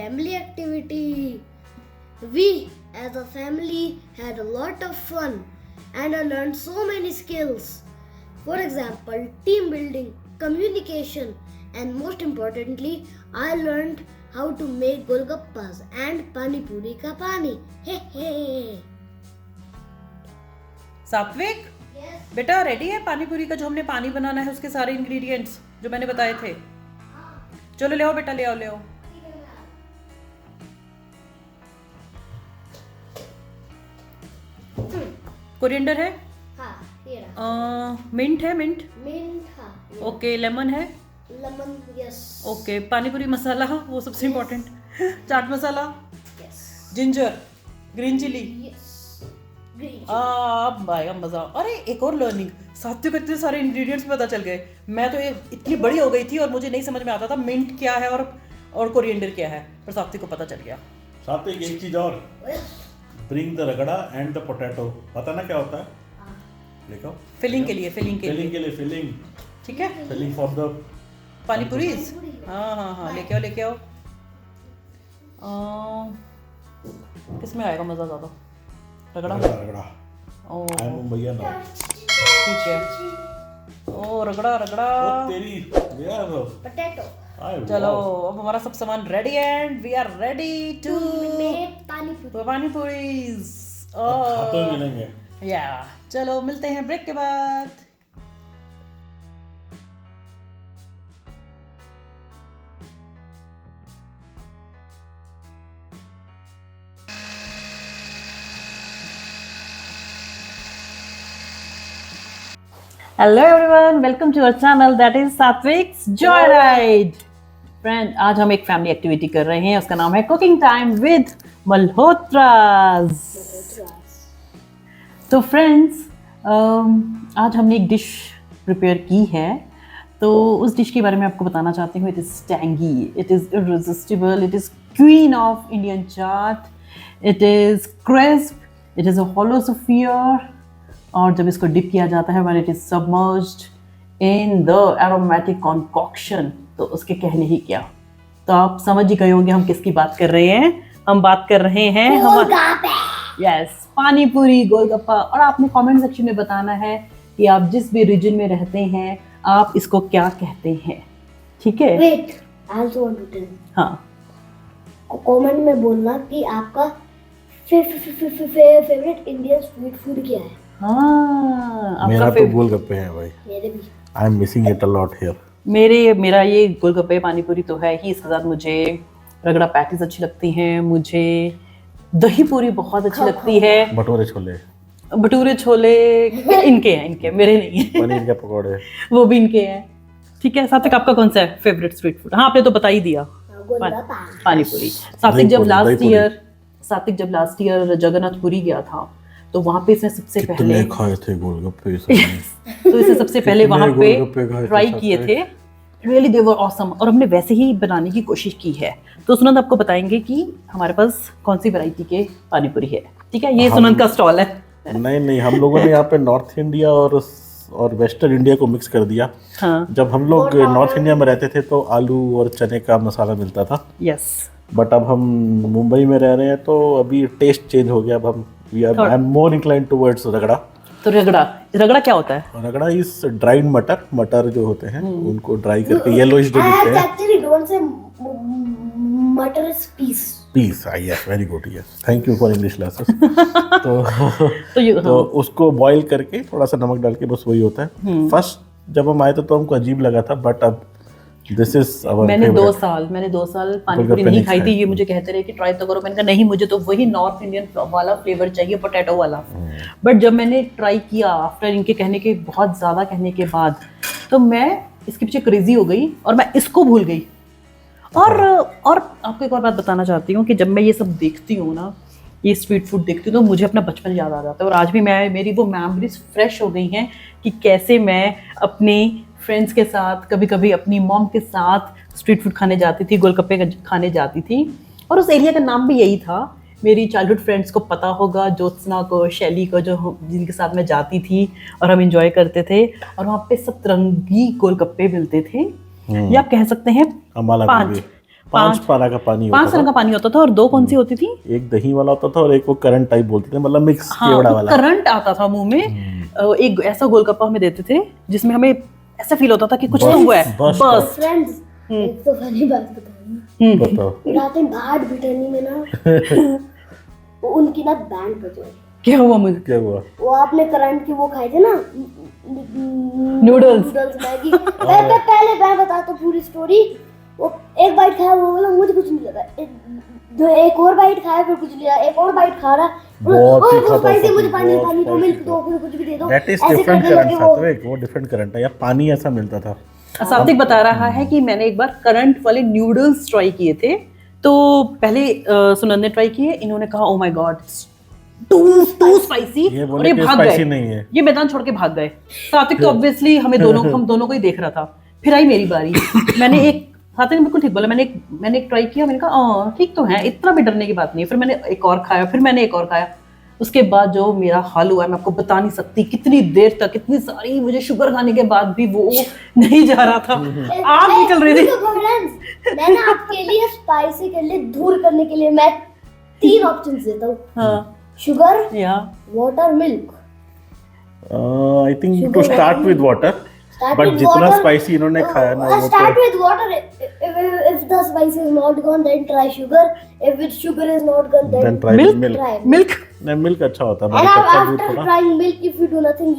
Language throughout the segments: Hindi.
family activity. We as a family had a lot of fun and I learned so many skills. For example, team building, communication, and most importantly, I learned how to make golgappas and pani puri ka pani. Hey hey. सात्विक, बेटा रेडी है पानी पूरी का? जो हमने पानी बनाना है उसके सारे इंग्रेडिएंट्स जो मैंने बताए थे। चलो ले आओ बेटा, ले आओ ले आओ। कोरिएंडर है? हाँ, ये रहा। मिंट है? मिंट हाँ। ओके। लेमन है? Lemon, yes. Okay. Pani puri masala, वो सबसे important. Chaat masala, yes. Ginger, green chilli, yes. Green. अब आएगा मजा। अरे एक और लर्निंग, सात्विक को इतने सारे इंग्रेडिएंट्स पता चल गए। मैं तो ये इतनी बड़ी हो गई थी और मुझे नहीं समझ में आता था मिंट क्या है और कोरिएंडर क्या है, पर सात्विक को पता चल गया। सात्विक एक चीज और, ब्रिंग द रगड़ा एंड द पोटैटो। पता ना क्या होता है? देखो, फिलिंग के लिए, फिलिंग के लिए, फिलिंग ठीक है। फिलिंग फॉर द पानी पूरीज। हाँ, लेके आओ लेके आओ। किसमें आएगा मजा ज्यादा? रगड़ा। ओ आई एम भैया ना, ठीक है। ओ रगड़ा रगड़ा। ओ तेरी यार पोटैटो। चलो अब हमारा सब सामान ready and we are ready to make pani puris. खाते हुए मिलेंगे। या चलो मिलते हैं ब्रेक के बाद। Hello everyone, welcome to our channel that is Satvik's joyride. Friend, आज हम एक फैमिली एक्टिविटी कर रहे हैं, उसका नाम है कुकिंग टाइम विद मल्होत्रास। तो फ्रेंड्स, आज हमने एक डिश प्रिपेयर की है, तो उस डिश के बारे में आपको बताना चाहती हूँ। It is tangy, it is irresistible, it is queen of Indian chaat, it is crisp, it is a hollow sphere. और जब इसको डिप किया जाता है when it is submerged in the aromatic concoction, तो उसके कहने ही क्या। तो आप समझ ही गए होंगे हम किसकी बात कर रहे हैं। हम बात कर रहे हैं यस, पानी पूरी, गोलगप्पा। और आपने कमेंट सेक्शन में बताना है कि आप जिस भी रीजन में रहते हैं आप इसको क्या कहते हैं, ठीक है? Wait, I also want to tell. हाँ, कमेंट में बोलना कि आपका फेवरेट इंडियन स्ट्रीट फूड क्या है। हाँ, मेरा तो गोलगप्पे हैं भाई। मेरे भी। I am missing it a lot here. मेरा ये गोलगप्पे पानी पूरी तो है ही, इसके साथ मुझे रगड़ा पैटीज अच्छी लगती हैं, मुझे दही पूरी बहुत अच्छी लगती है, भटूरे छोले इनके हैं, मेरे नहीं है। पनीर के पकौड़े वो भी इनके हैं, ठीक है। सात्विक, आपका कौन सा है फेवरेट स्ट्रीट फूड? हाँ, आपने तो बता ही दिया, पानी पूरी। सात्विक जब लास्ट ईयर जगन्नाथपुरी गया था तो वहाँ पे इसने सबसे पहले खाए थे गोलगप्पे। तो इसे सबसे पहले वहाँ पे ट्राई किए थे। Really they were awesome. और हमने वैसे ही बनाने की कोशिश की है। तो सुनंद आपको बताएंगे कि हमारे पास कौन सी वैरायटी के पानी पूरी है, ठीक है? ये सुनंद का स्टॉल है। नहीं, हम लोगों ने यहाँ पे नॉर्थ इंडिया और वेस्टर्न इंडिया को मिक्स कर दिया। हाँ। जब हम लोग नॉर्थ इंडिया में रहते थे तो आलू और चने का मसाला मिलता था। यस। बट अब हम मुंबई में रह रहे हैं तो अभी टेस्ट चेंज हो गया। अब हम I am more inclined towards रगड़ा। तो रगड़ा क्या होता है? रगड़ा इज ड्राइड मटर जो होते हैं उनको ड्राई करके येलोइश जो दिखते हैं। एक्चुअली डोंट से मटर is peace. Yes, very good, yes, thank you for English classes. तो उसको बॉईल करके थोड़ा सा नमक डाल के बस वही होता है। फर्स्ट जब हम आए तो हमको अजीब लगा था, बट अब दिस इज आवर मैंने 2 साल पानी पूरी नहीं खाई थी। ये मुझे कहते रहे कि ट्राई तो करो। मैंने कहा नहीं, मुझे तो वही नॉर्थ इंडियन वाला फ्लेवर चाहिए, पोटैटो वाला। बट जब मैंने ट्राई किया आफ्टर इनके कहने के, बहुत ज़्यादा कहने के बाद, तो मैं इसके पीछे क्रेजी हो गई और मैं इसको भूल गई। और आपको एक और बात बताना चाहती हूँ कि जब मैं ये सब देखती हूँ ना, ये स्ट्रीट फूड देखती हूँ, तो मुझे अपना बचपन याद आ जाता है। और आज भी मेरी वो मेमोरीज फ्रेश हो गई हैं कि कैसे मैं अपने फ्रेंड्स के साथ, कभी कभी अपनी मॉम के साथ स्ट्रीट फूड खाने जाती थी, गोलगप्पे खाने जाती थी। और उस एरिया का नाम भी यही था। मेरी चाइल्डहुड फ्रेंड्स को पता होगा, ज्योत्सना को, शैली को, जो जिनके साथ मैं जाती थी और हम एंजॉय करते थे। और वहाँ पे सतरंगी गोलगप्पे मिलते थे, या आप कह सकते हैं 5 पारा का पानी होता 5 तरह का पानी होता था और 2 कौन सी होती थी? एक दही वाला होता था और एक वो करंट टाइप बोलते थे, मतलब मिक्स हाँ, केवड़ा वो वाला। करंट आता था मुंह में। एक ऐसा गोलगप्पा हमें देते थे जिसमें हमें ऐसा फील होता था कि कुछ तो हुआ है, बस बस। फ्रेंड्स एक तो फनी बात बताऊं, बताओ रात में घाट बिटरनी में ना उनकी ना बैंड बज रही। क्या हुआ मुझे? क्या हुआ? वो आपने करंट की वो खाए थे ना नूडल्स। मैगी। पहले मैं बताता हूँ पूरी स्टोरी। वो एक बाइट खाया, वो बोला मुझे कुछ नहीं लगा। एक और बाइट खाया, फिर कुछ लिया, एक और बाइट खा रहा, बहुत ही बहुत स्पाइसी, खतरनाक, मुझे पानी बहुत पानी दो, spicy मिल्क था। दो, मुझे कुछ भी दे दो। दैट इज ऐसे डिफरेंट करने करंट लगे सात्विक, वो डिफरेंट करंट है यार, पानी ऐसा मिलता था। सात्विक बता रहा है कि मैंने एक बार करंट वाले नूडल्स ट्राई किए थे। तो पहले सुनंद ने ट्राई किए, इन्होंने कहा oh my god too spicy, ये और बोले ये कि भाग स्पाइसी गए, नहीं है। ये मैदान छोड़ के भाग गए। सात्विक तो ऑब्वियसली हम दोनों को ही देख रहा था। फिर आई मेरी बारी। मैंने एक, सात्विक ने बिल्कुल ठीक बोला, मैंने एक ट्राई किया, मैंने कहा ठीक तो है, इतना भी डरने की बात नहीं है। फिर मैंने एक और खाया, फिर मैंने एक और खाया। उसके बाद जो मेरा हाल हुआ है मैं आपको बता नहीं सकती। कितनी देर तक, इतनी सारी मुझे शुगर खाने के बाद भी वो नहीं जा रहा था, आग निकल रही थी। फ्रेंड्स मैंने आपके लिए स्पाइसी के लिए दूर करने के लिए मैं 3 ऑप्शंस देता हूँ। हाँ, शुगर, या water, milk. I think to start with water, but जितना स्पाइसी इन्होंने खाया ना वो Start with water. If the spice is not gone, then try sugar. If with sugar is not gone, then then try Milk? milk. try milk. नहीं, मिल्क अच्छा होता है, And मतलब कच्चा दूध after थोड़ा। trying milk, if you do nothing,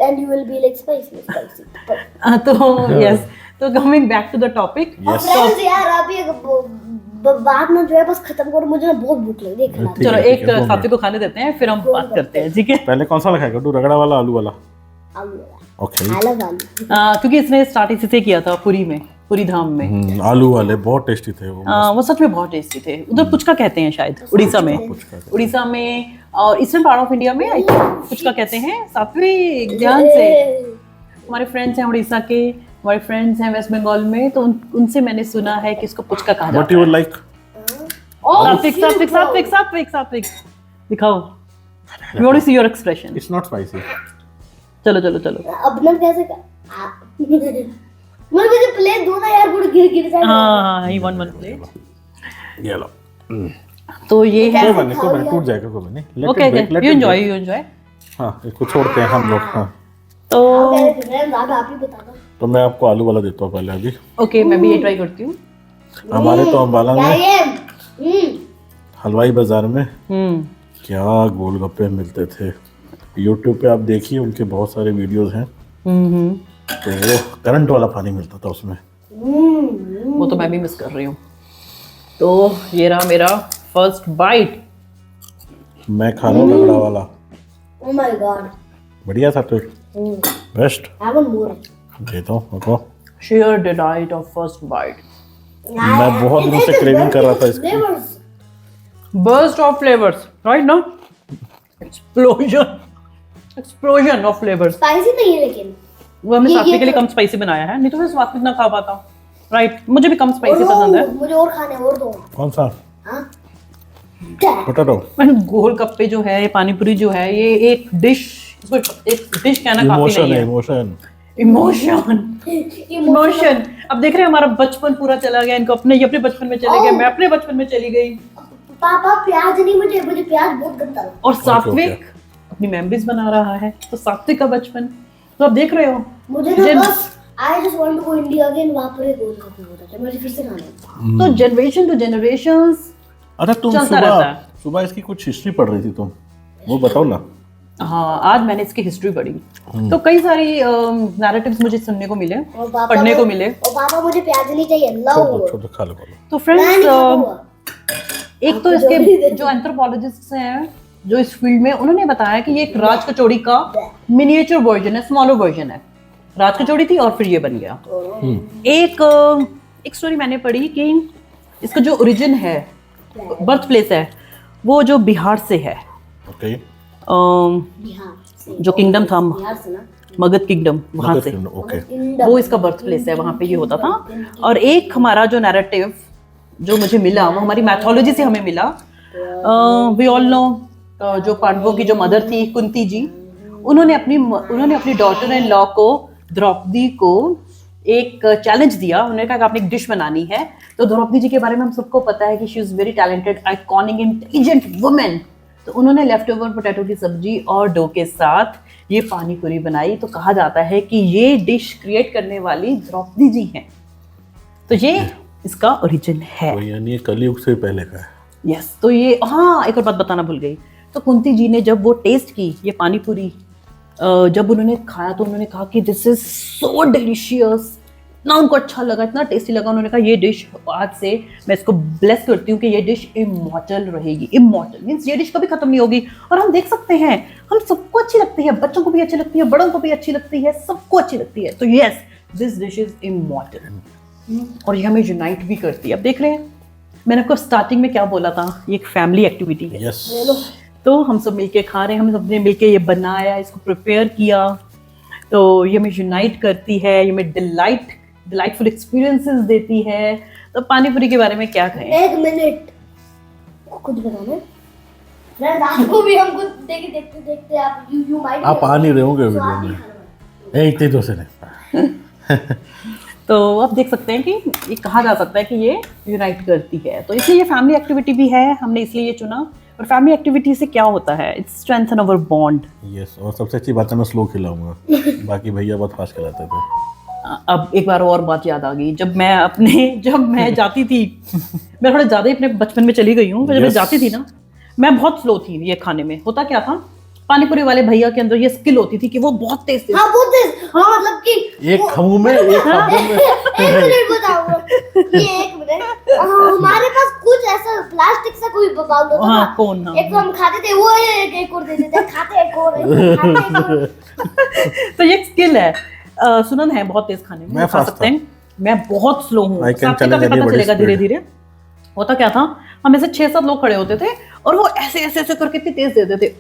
and you will be like spicy. But तो यस, तो coming back to the topic. Yes. friends यार आप ये बात ना जो है बस खत्म करो, मुझे ना बहुत भूख लग रही है खाना। ठीक चलो है, ठीक एक है, दो सात्विक को खाने देते हैं, फिर हम बात करते हैं, ठीक है? पहले कौन सा खाएगा, तू रगड़ा वाला आलू वाला? आलू वाला। ओके। I love आलू। क्योंकि इसने स्टार्ट इसी से किया था, पूरी धाम में। आलू वाले बहुत टेस्टी थे वो। वो सच में बहुत टेस्टी थे। उधर पुचका कहते हैं शायद, उड़ीसा में। उड़ीसा में और ईस्टर्न पार्ट ऑफ इंडिया में आई थिंक पुचका कहते हैं। सात्विक ध्यान से, हमारे फ्रेंड्स हैं उड़ीसा के, हमारे फ्रेंड्स हैं वेस्ट बंगाल में, तो उनसे मैंने सुना है कि इसको पुचका कहा What जाता you है। would like? सात्विक दिखाओ, we want to see your expression। It's not spicy. चलो अब ना कैसे मुझे प्लेट दो ना यार, गुड़ गिर जाएगा। हाँ, ही वन प्लेट। ये लो। तो ये है। कोई बात नहीं, टूट जाएगा, कोई बात नहीं। Let it okay, break, let you it break. Enjoy. हाँ, इसको छोड़ते हैं हम लोग। हाँ, तो आप ही बता दो। तो मैं आपको आलू वाला देता हूँ पहले अभी। ओके, मैं भी ये ट्राई करती हूँ। हमारे तो अम्बाला क्या में ये? हलवाई बाजार में क्या गोलगप्पे मिलते थे। यूट्यूब पे आप देखिए, उनके बहुत सारे वीडियोस हैं। तो वो करंट वाला पानी मिलता था उसमें। वो तो मैं भी मिस कर रही हूँ। तो ये रहा मेरा फर्स्ट बाइट। मैं खा रहा हूँ रगड़ा वाला। Oh my god. बढ़िया था तो बेस्ट। I want more. देता हूँ आपको। Share delight of first bite. मैं बहुत दिनों से क्रेविंग कर रहा था इसकी। Flavors. Burst of flavours, right ना? Explosion of flavours. Spicy नहीं है लेकिन। वो हमने ये सात्विक के लिए तो- कम स्पाइसी बनाया है, नहीं तो मैं सात्विक ना खा पाता। राइट, मुझे भी कम स्पाइसी पसंद है। मुझे और खाने और दो। कौन सा? हाँ? क्या? पोटैटो। गोलगप्पे जो है, ये पानीपुरी जो है, ये एक डिश, इसको एक डिश कहना काफी इमोशन नहीं है, है। इमोशन। इमोशन। अब देख रहे हैं हमारा बचपन पूरा चला गया, इनको ये अपने बचपन में चले गए, मैं अपने बचपन में चली गई। पापा प्याज नहीं, मुझे प्याज बहुत गंदा लगता और सात्विक ओके। अपनी मेमोरीज बना रहा है, तो सात्विक का बचपन तो आप देख रहे हो। है। मुझे ना बस I just want to go India again, वहाँ पर एक गोलगप्पे होता है, मुझे फिर से खाना है। तो जनरेशन टू जनरेशंस अच्छा, तुम चलता रहता है। सुबह इसकी कुछ हिस्ट्री पढ़ रही थी तुम, वो बताओ ना। हाँ, आज मैंने इसकी हिस्ट्री पढ़ी, तो कई सारी नैरेटिव्स मुझे सुनने को मिले, और पापा पढ़ने को मिले। और पापा मुझे प्याज नहीं चाहिए, छोड़ दो, खा लो। तो मैं फ्रेंड्स, नहीं खाऊंगा। एक तो आपको जो भी इसके दे- जो एंथ्रोपोलॉजिस्ट हैं जो इस फील्ड में, उन्होंने बताया कि ये एक राज कचौड़ी का मिनिएचर वर्जन है, स्मॉलर वर्जन है। राज कचौड़ी थी और फिर ये बन गया। एक स्टोरी मैंने पढ़ी कि इसका जो ओरिजिन है, बर्थ प्लेस है, वो जो बिहार से है। ओके। बिहार से। जो किंगडम था, बिहार से ना। मगध किंगडम, वहां से ओके। वो इसका बर्थ प्लेस है, वहां पे ये होता था। और एक हमारा जो नैरेटिव जो मुझे मिला, वो हमारी मैथोलॉजी से हमें मिला। वी ऑल नो, जो पांडवों की जो मदर थी कुंती जी, उन्होंने अपनी डॉटर इन लॉ को, द्रौपदी को एक चैलेंज दिया। उन्होंने कहा कि आपने एक डिश बनानी है। तो द्रौपदी जी के बारे में हम सबको पता है कि she is very talented, iconic, intelligent women. तो उन्होंने लेफ्ट ओवर पोटैटो की सब्जी और डो के साथ ये पानी पूरी बनाई। तो कहा जाता है कि ये डिश क्रिएट करने वाली द्रौपदी जी हैं। तो ये इसका ओरिजिन है। तो यानी ये कलयुग से पहले का है। यस। तो ये, हाँ, एक और बात बताना भूल गई। तो कुंती जी ने जब वो टेस्ट की ये पानी पूरी, जब उन्होंने खाया तो उन्होंने कहा कि दिस इज सो डिलीशियस। इतना उनको अच्छा लगा, इतना टेस्टी लगा। उन्होंने कहा ये डिश आज से मैं इसको ब्लेस करती हूँ कि ये डिश इमॉर्टल रहेगी। इमॉर्टल मीन्स ये डिश कभी खत्म नहीं होगी। और हम देख सकते हैं, हम सबको अच्छी लगती है, बच्चों को भी अच्छी लगती है, बड़ों को भी अच्छी लगती है, सबको अच्छी लगती है। तो yes, this dish is immortal. और ये हमें यूनाइट भी करती है। अब देख रहे हैं, मैंने आपको स्टार्टिंग में क्या बोला था, ये एक फैमिली एक्टिविटी है। यस। तो हम सब मिलके खा रहे हैं, हम सबने मिलके ये बनाया, इसको प्रिपेयर किया। तो ये हमें यूनाइट करती है, ये हमें डिलाइटफुल एक्सपीरियंसेस देती है। तो पानी पूरी के बारे में क्या कहें? एक मिनट, खुद बनाना फ्रेंड, आपको भी हमको देखते आप यू माइट आप आ नहीं रहे होंगे वीडियो में, इतने तो से नहीं। तो आप देख सकते हैं कि ये कहा जा सकता है कि ये यूनाइट करती है। तो इसलिए ये फैमिली एक्टिविटी भी है, हमने इसलिए ये चुना। और फैमिली एक्टिविटी से क्या होता है, it's strengthen our bond. Yes. और सबसे अच्छी बात है मैं स्लो खिलाऊंगा, बाकी भैया बहुत फास्ट खिलाते थे। अब एक बार और बात याद आ गई। जब मैं जाती थी, मैं थोड़ा ज़्यादा ही अपने बचपन में चली गई हूँ। जब मैं जाती थी ना, मैं बहुत स्लो थी ये खाने में। होता क्या था, पानी पूरी वाले भैया के अंदर ये स्किल होती थी कि वो बहुत तेज थे। हाँ, बहुत तेज। हाँ, मतलब कि एक खम्भू में, एक खम्भू में। एक मिनट बताओ, ये एक मिनट, हमारे पास कुछ ऐसा प्लास्टिक सा कोई बाउल होता था। हाँ, कौन? हाँ, एक तो हम खाते थे, वो एक और देते थे, खाते एक और, खाते एक और। तो ये एक स्किल है। सुनन है बहुत तेज खाने में, मैं खा सकते हैं। मैं बहुत स्लो हूँ, I can आपको challenge पता anybody चलेगा speed। धीरे धीरे। होता क्या था, हम ऐसे 6-7 लोग खड़े होते थे और वो ऐसे ऐसे ऐसे करके इतनी तेज देते थे।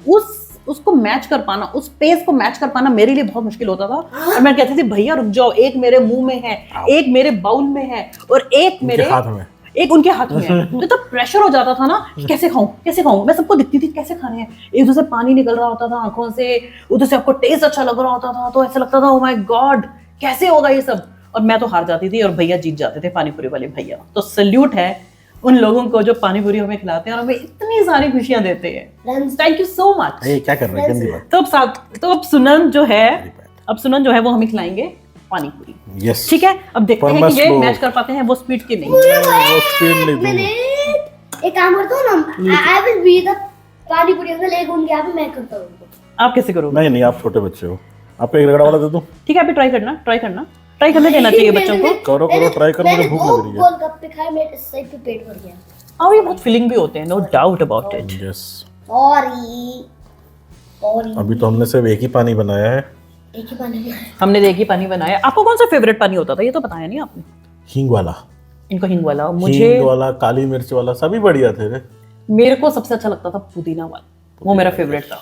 उसको मैच कर पाना, उस पेस को मैच कर पाना मेरे लिए बहुत मुश्किल होता था। और मैं कहती थी भैया रुक जाओ, एक मेरे मुंह में है, एक मेरे बाउल में है और एक मेरे हाथ में, एक उनके हाथ में है। तो तब प्रेशर हो जाता था ना कि कैसे खाऊं। मैं सबको दिखती थी कैसे खाने हैं, एक दूसरे पानी निकल रहा होता था आंखों से, उधर से आपको टेस्ट अच्छा लग रहा होता था। तो ऐसा लगता था ओ माय गॉड कैसे होगा ये सब। और मैं तो हार जाती थी और भैया जीत जाते थे, पानी पूरी वाले भैया। तो सल्यूट है उन लोगों को जो पानी पूरी हमें खिलाते हैं और हमें इतनी सारी खुशियां देते हैं। Thank you so much. क्या कर रहे हैं, गंदी बात। तो अब सुनन जो है वो हमें खिलाएंगे पानी पूरी। यस। ठीक है, अब देखते पर हैं मैं कि ये slow- मैच कर पाते हैं वो स्पीड की नहीं। वो स्पीड नहीं दूंगा। मिनट, एक काम करता हूँ ना, आई विल बी द पानी पूरी अंकल, एक उनके यहाँ पे मैं करता हूँ उनको। आप कैसे करोगे? नहीं, आप छोटे बच्चे हो, आपको एक रगड़ा वाला दे दूं? ठीक है, अभी ट्राई करने देना चाहिए बच्चों को। करो ट्राई करो, मुझे भूख लग रही है। गोलगप्पे खाए, मेरे सही पे पेट भर गया। और ये बहुत फीलिंग भी होते हैं, no doubt about it. Yes. Sorry. अभी तो हमने सिर्फ एक ही पानी बनाया है। एक ही पानी में हमने एक ही पानी बनाया। आपको कौन सा फेवरेट पानी होता था, ये तो बताया नहीं आपने। हींग वाला। इनको हींग वाला, हींग मुझे वाला, काली मिर्च वाला, सभी बढ़िया थे रे। मेरे को सबसे अच्छा लगता था पुदीना वाला, वो मेरा फेवरेट था।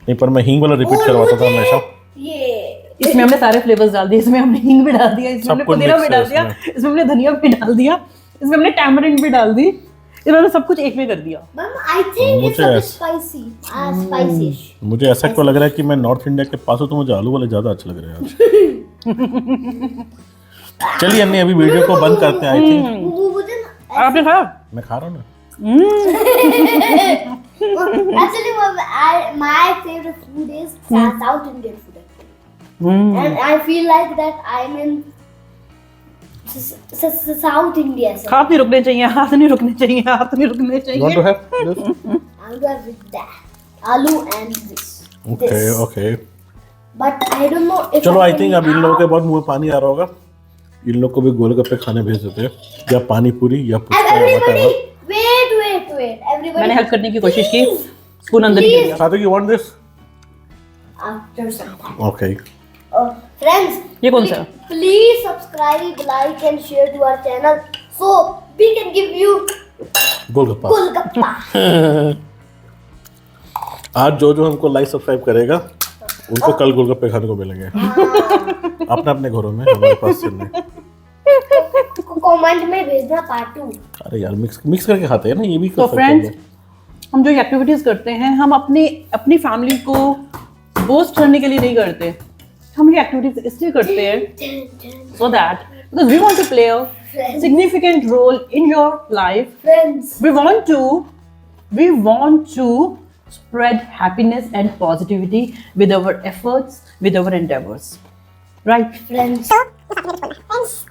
नहीं, पर मैं हींग वाला रिपीट करवाता था हमेशा। ये इसमें हमने सारे फ्लेवर्स डाल दिए, इसमें हमने हींग भी डाल दिया, इसमें हमने सब कुछ पुदीना mix भी है डाल दिया, इसमें हमने धनिया भी डाल दिया, इसमें हमने टैमरिंड भी डाल दी। इन्होंने सब कुछ एक में कर दिया। आई थिंक इट्स मुझे स्पाइसी, स्पाइसी। मुझे ऐसा क्यों लग रहा है कि मैं नॉर्थ इंडिया के पास हूँ, तो मुझे आलू वाले ज्यादा अच्छे लग रहे हैं आज। चलिए अन्नी, अभी वीडियो को बंद करते हैं। आई थिंक मुझे ना आपने खाया? मैं खा रहा हूँ ना। actually my favorite food is South Indian food actually. And I feel like that I'm in South India. So हाथ नहीं रुकने चाहिए, हाथ नहीं रुकने चाहिए, हाथ नहीं रुकने You want चाहिए। to have this? I'm going with that aloo and this. Okay, This. okay. But I don't know if चलो, आई can थिंक अब इन now- लोगों के बहुत मुंह में पानी आ रहा होगा। इन लोग को भी गोलगप्पे खाने भेज देते हैं, या पानी पूरी या And puchka, everybody, whatever. wait. Everybody. मैंने हेल्प करने की कोशिश की, स्पून अंदर ही गया। साथ you want this? After some time. Okay. Friends, ये कौन सा? please subscribe, like and share to our channel so we can give you golgappa. Golgappa. आज जो हमको लाइक सब्सक्राइब करेगा उनको कल गोलगप्पे खाने को मिलेंगे अपने अपने घरों में, हमारे पास से नहीं। कमेंट में भेजना पार्ट 2। अरे यार, मिक्स करके खाते हैं ना, ये भी कर तो सकते फ्रेंड्स, हैं। हम जो एक्टिविटीज करते हैं, हम अपनी फैमिली को बूस्ट करने के लिए नहीं करते, हम ये एक्टिविटीज इसलिए करते हैं so that because we want to play a significant role in your life. Friends. We want to spread happiness and positivity with our efforts, with our endeavors. Right? Friends. Friends.